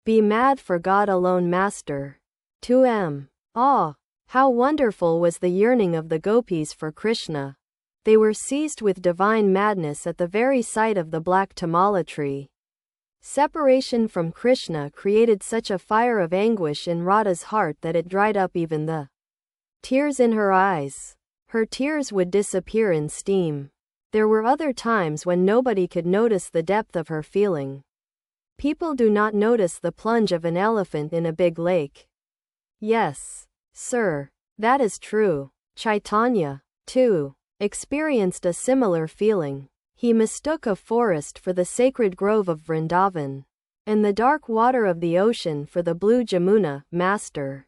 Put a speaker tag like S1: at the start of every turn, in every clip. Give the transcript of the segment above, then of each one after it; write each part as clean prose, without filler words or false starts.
S1: Be mad for God alone, Master. 2m. Ah, how wonderful was the yearning of the gopis for Krishna. They were seized with divine madness at the very sight of the black tamala tree. Separation from Krishna created such a fire of anguish in Radha's heart that it dried up even the tears in her eyes. Her tears would disappear in steam. There were other times when nobody could notice the depth of her feeling. People do not notice the plunge of an elephant in a big lake. Yes, sir, that is true. Chaitanya, too, experienced a similar feeling. He mistook a forest for the sacred grove of Vrindavan, and the dark water of the ocean for the blue Jamuna, Master.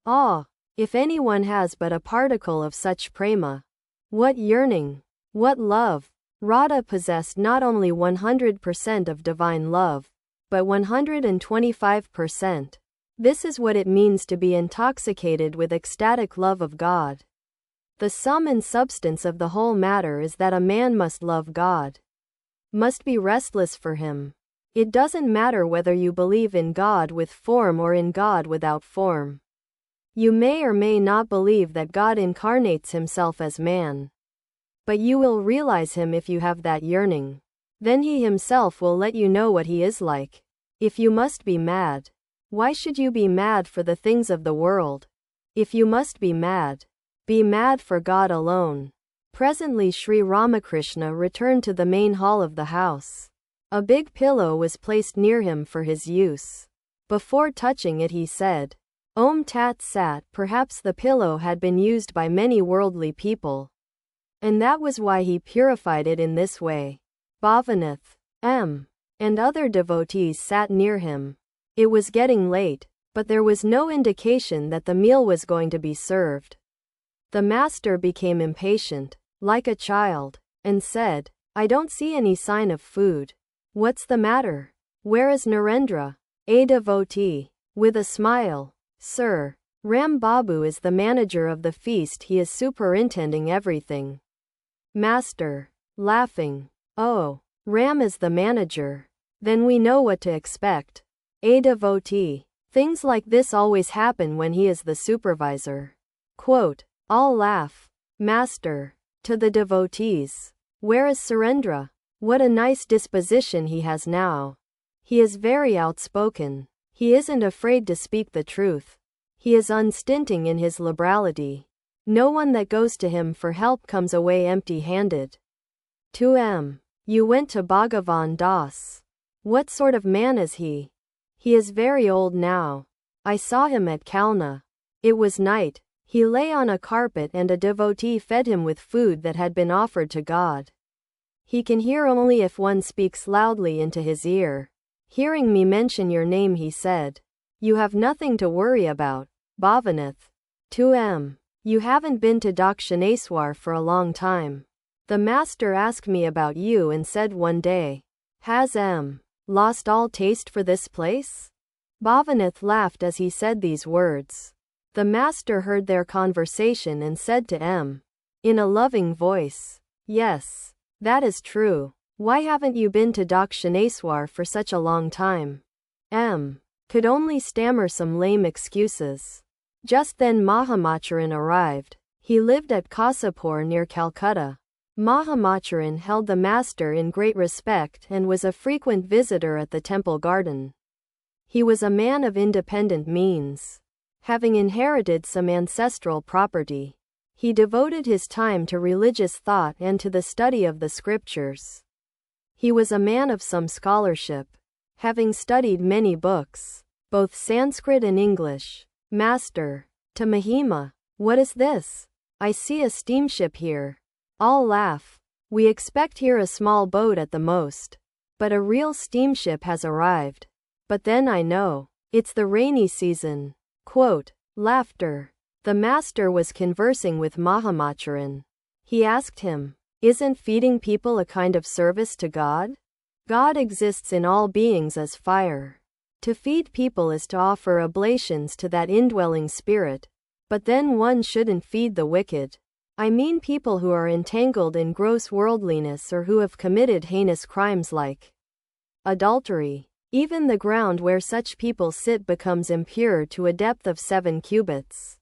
S1: Ah, if anyone has but a particle of such prema, what yearning, what love! Radha possessed not only 100% of divine love, but 125%. This is what it means to be intoxicated with ecstatic love of God. The sum and substance of the whole matter is that a man must love God, must be restless for Him. It doesn't matter whether you believe in God with form or in God without form. You may or may not believe that God incarnates Himself as man, but you will realize Him if you have that yearning. Then He Himself will let you know what He is like. If you must be mad, why should you be mad for the things of the world? If you must be mad for God alone. Presently Sri Ramakrishna returned to the main hall of the house. A big pillow was placed near him for his use. Before touching it he said, Om Tat Sat. Perhaps the pillow had been used by many worldly people, and that was why he purified it in this way. Bhavanath, M. and other devotees sat near him. It was getting late, but there was no indication that the meal was going to be served. The master became impatient, like a child, and said, I don't see any sign of food. What's the matter? Where is Narendra? A devotee, with a smile, Sir, Ram Babu is the manager of the feast. He is superintending everything. Master, laughing, Oh, Ram is the manager. Then we know what to expect. A devotee, things like this always happen when he is the supervisor. Quote, all laugh. Master, to the devotees, where is Surendra? What a nice disposition he has now. He is very outspoken. He isn't afraid to speak the truth. He is unstinting in his liberality. No one that goes to him for help comes away empty-handed. 2m. You went to Bhagavan Das. What sort of man is he? He is very old now. I saw him at Kalna. It was night. He lay on a carpet and a devotee fed him with food that had been offered to God. He can hear only if one speaks loudly into his ear. Hearing me mention your name, he said, You have nothing to worry about, Bhavanath. 2m. You haven't been to Dakshineswar for a long time. The master asked me about you and said one day, Has M. lost all taste for this place? Bhavanath laughed as he said these words. The master heard their conversation and said to M. in a loving voice, Yes, that is true. Why haven't you been to Dakshineswar for such a long time? M. could only stammer some lame excuses. Just then Mahamacharan arrived. He lived at Kasapur near Calcutta. Mahamacharan held the master in great respect and was a frequent visitor at the temple garden. He was a man of independent means. Having inherited some ancestral property, he devoted his time to religious thought and to the study of the scriptures. He was a man of some scholarship, having studied many books, both Sanskrit and English. Master, to Mahima, what is this? I see a steamship here. All laugh. We expect here a small boat at the most, but a real steamship has arrived. But then I know, it's the rainy season. Quote, laughter. The master was conversing with Mahamacharan. He asked him, Isn't feeding people a kind of service to God? God exists in all beings as fire. To feed people is to offer oblations to that indwelling spirit. But then one shouldn't feed the wicked. I mean people who are entangled in gross worldliness or who have committed heinous crimes like adultery, Even the ground where such people sit becomes impure to a depth of 7 cubits.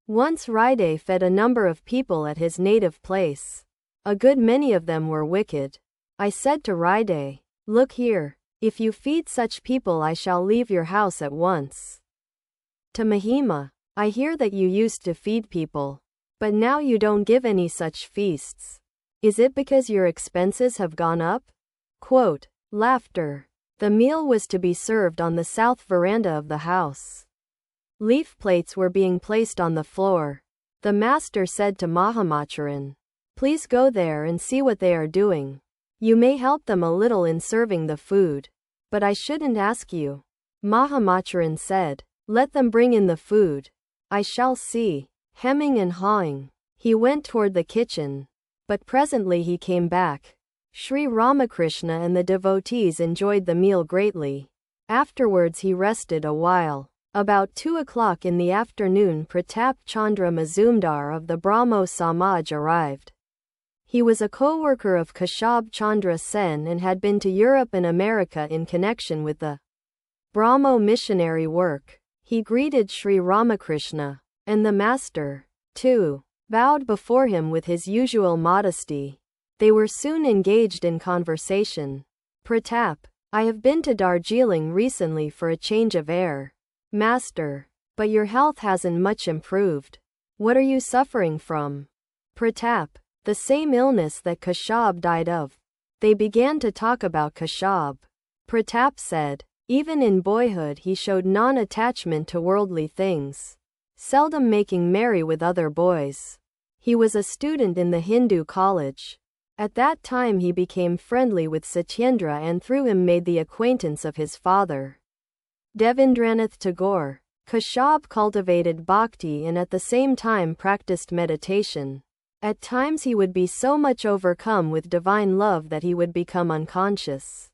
S1: Once Ride fed a number of people at his native place. A good many of them were wicked. I said to Ride, "Look here, if you feed such people I shall leave your house at once." To Mahima, "I hear that you used to feed people, but now you don't give any such feasts. Is it because your expenses have gone up?" Quote, laughter. The meal was to be served on the south veranda of the house. Leaf plates were being placed on the floor. The master said to Mahamacharan, "Please go there and see what they are doing. You may help them a little in serving the food, but I shouldn't ask you." Mahamacharan said, "Let them bring in the food. I shall see." Hemming and hawing, he went toward the kitchen. But presently he came back. Sri Ramakrishna and the devotees enjoyed the meal greatly. Afterwards he rested a while. About 2 o'clock in the afternoon Pratap Chandra Mazumdar of the Brahmo Samaj arrived. He was a co-worker of Keshab Chandra Sen and had been to Europe and America in connection with the Brahmo missionary work. He greeted Sri Ramakrishna, and the master, too, bowed before him with his usual modesty. They were soon engaged in conversation. "Pratap, I have been to Darjeeling recently for a change of air, master, but your health hasn't much improved. What are you suffering from?" Pratap, "The same illness that Keshab died of." They began to talk about Keshab. Pratap said, even in boyhood he showed non-attachment to worldly things, seldom making merry with other boys. He was a student in the Hindu college. At that time he became friendly with Satyendra and through him made the acquaintance of his father, Devendranath Tagore. Keshab cultivated bhakti and at the same time practiced meditation. At times he would be so much overcome with divine love that he would become unconscious.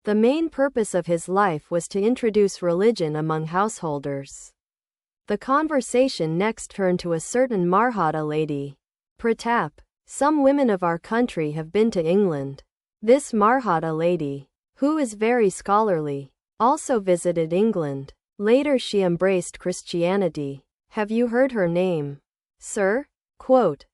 S1: The main purpose of his life was to introduce religion among householders. The conversation next turned to a certain Marhata lady. "Pratap, some women of our country have been to England. This Marhata lady, who is very scholarly, also visited England. Later she embraced Christianity. Have you heard her name?" "Sir?" Quote,